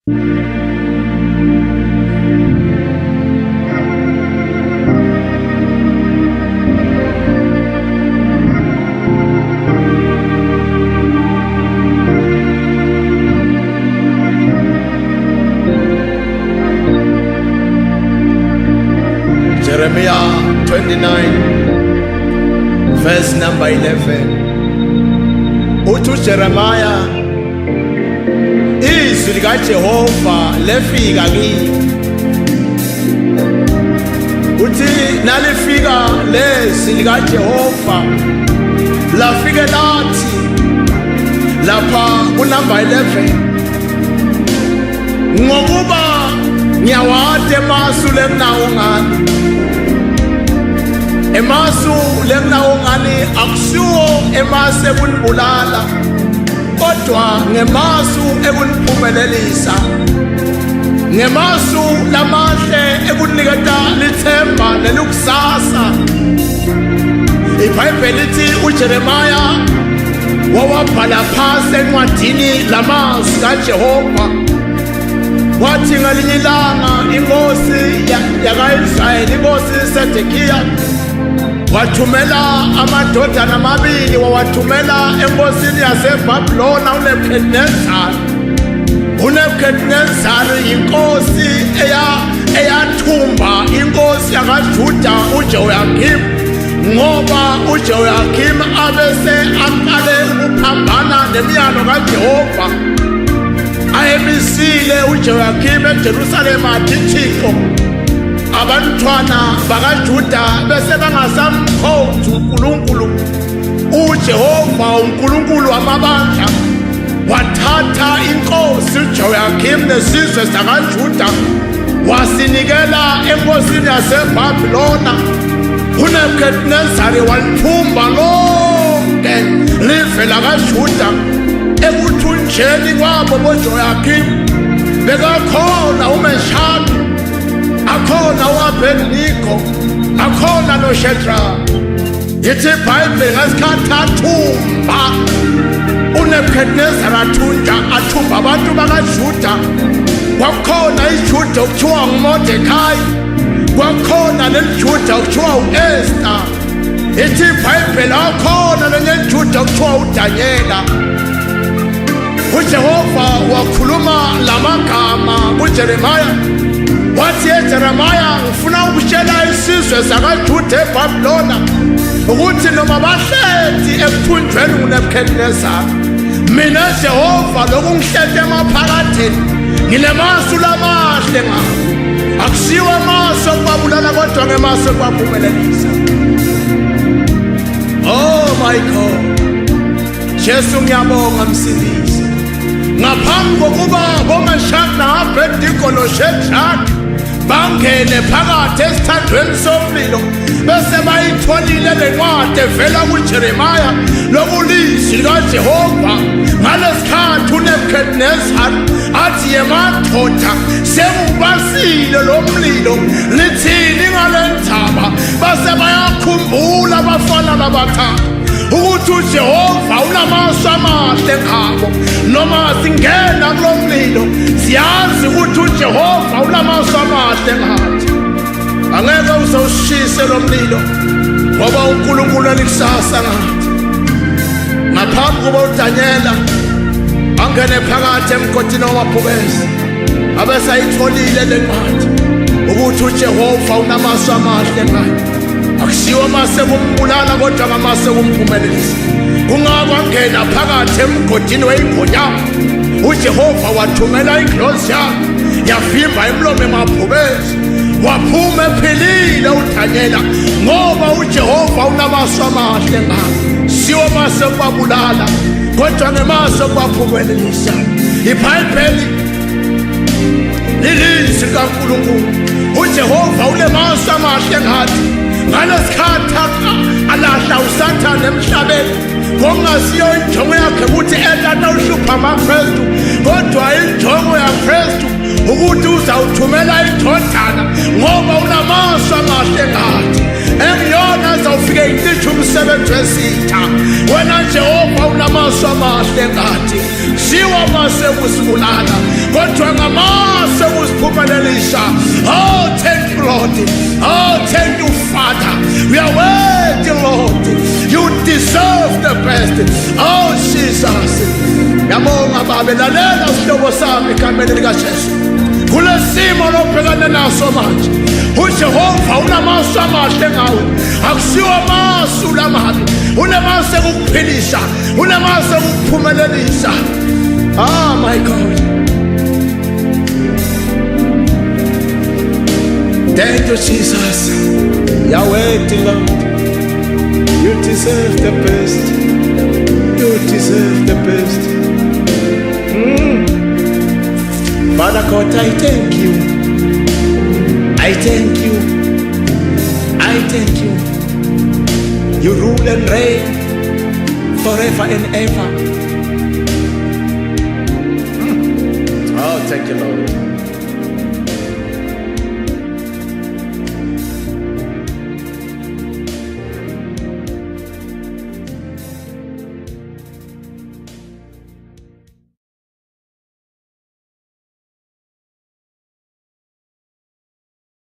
Jeremiah 29 verse number 11. Uthi Jeremiah, izwi likaJehova lefika kimi. Uthi nalifika lezwi likaJehova lafike lathi lapha kunumber 11, ngokuba ngiyawade emasu lemnawo ngani. Emasu lemnawo ngani akusiwo emasu ekunibulala, kodwa ngemasu ekuniphumelelisa, ngemasu lamahle ekuniketa lithemba nelukusasa. iBhayibheli lithi uJeremiya wawabhala phasi encwadini lamazwi kaJehova. Wathi ngalinye ilanga inkosi yaka-Israyeli, inkosi uSedekhiya, wathumela amadodana amabili, wawathumela enkosini yaseBhabhiloni uNebhukhadinezari. uNebhukhadinezari yinkosi eyathumba inkosi yakaJuda uJehoyakhimi, ngoba uJehoyakhimi abese aqale ukuphambana nemiyalo kaJehova ayemisile uJehoyakhimi eJerusalema. Athi Thixo, abantwana bakaJuda bese bangasamkhonzi uNkulunkulu uJehova, uNkulunkulu wamabandla. Wathatha inkosi uJehoyakhimi nesizwe sakaJuda wasinikela enkosini yaseBhabhiloni. uNebhukhadinezari walithumba lonke live lakaJuda. Ekuthunjeni kwabo boJehoyakhimi bekakhona uMeshaki, akhona u-Abednego, akhona noShadraka. Yithi iBhayibheli ngesikhathi athumba uNebhukhadinezari, athumba abantu bakaJuda, kwakukhona iJuda okuthiwa nguModekhayi, kwakukhona leliJuda okuthiwa u-Esta. Yithi iBhayibheli akhona lenye iJuda okuthiwa uDanyela. uJehova wakhuluma lamagama kuJeremiya, wathi Jeremiya, ngifuna ukutshela isizwe sakaJuda eBhabhiloni ukuthi noma bahlethi ekuthunjweni nguNebhukhadinezari, mina Jehova lokhu ngihlethe emaphakathini nginemasu lamahle ngabo. Akusiwo amasu okubabulala, kodwa ngemasu okubaphumelelisa. Oh my God, Jesu ngiyabonga msindisi. Ngaphambi kokuba boMeshaki no-Abednego noShadraka bangene phakathi esithandweni somlilo, bese bayitholile le ncwadi evela kuJeremiya lokulizwi likaJehova. Ngalesikhathi uNebhukhadinezari athi, ye madoda, sengubasile lo mlilo, lithini ngale ndzaba? Base bayakhumbula abafana labathathu ukuthi uJehova unamasu amahle ngabo. Noma singena kulo mlilo siyazi ukuthi uJehova unamasu amahle ngathi. Angeke uzawushise lo mlilo, ngoba uNkulunkulu elikusasa ngathi. Ngaphambi kuba uDanyela angene phakathi emgodini wamabhubesi, abesayitholile le ncwadi ukuthi uJehova unamasu amahle ngathi. Akusiwo amasu ekumbulala, kodwa ngamasu ekumphumelelisa. Kungako angena phakathi emgodini weyingonyama, uJehova wathumela ingilosi yakhe yavimba imlomo emabhubesi, waphuma ephilile uDanyela, ngoba uJehova unamasu amahle ngabo. Siwo amasu ekubabulala, kodwa ngemasu ekubaphumelelisa. iBhayibheli lilizwi likaNkulunkulu. uJehova unemasu amahle ngathi. Ngalesikhathi alahla uSathane emhlabeni, ngokungasiyo injongo yakhe ukuthi etata uhlupha amaKristu, kodwa injongo yaKristu ukuthi uzawuthumela indodana, ngoba unamasu amahle ngathi. Engiyona ufike ngisho umsebenzi wesitha. Wena Jehova unamasu amahle ngathi. Siwa mase usibulala, kodwa ngamase usiphumelelisa. Oh, thank you, Lord. Oh, thank you, Father. We are worthy, Lord. You deserve the best. Oh, Jesus. Yabonga Baba, lalela sihlobo sami egameni likaJesu. Kulesimo lobhekana naso manje. uJehova unamasu amahle ngawe. Akusiwo amasu lamabi. Unamasu ukuphilisha, unamasu ukuphumelelisa. Oh my God. Thank you, Jesus. Yahweh, Lord. You deserve the best. You deserve the best. Father God, I thank you. I thank you. I thank you. You rule and reign forever and ever. Oh, thank you, Lord.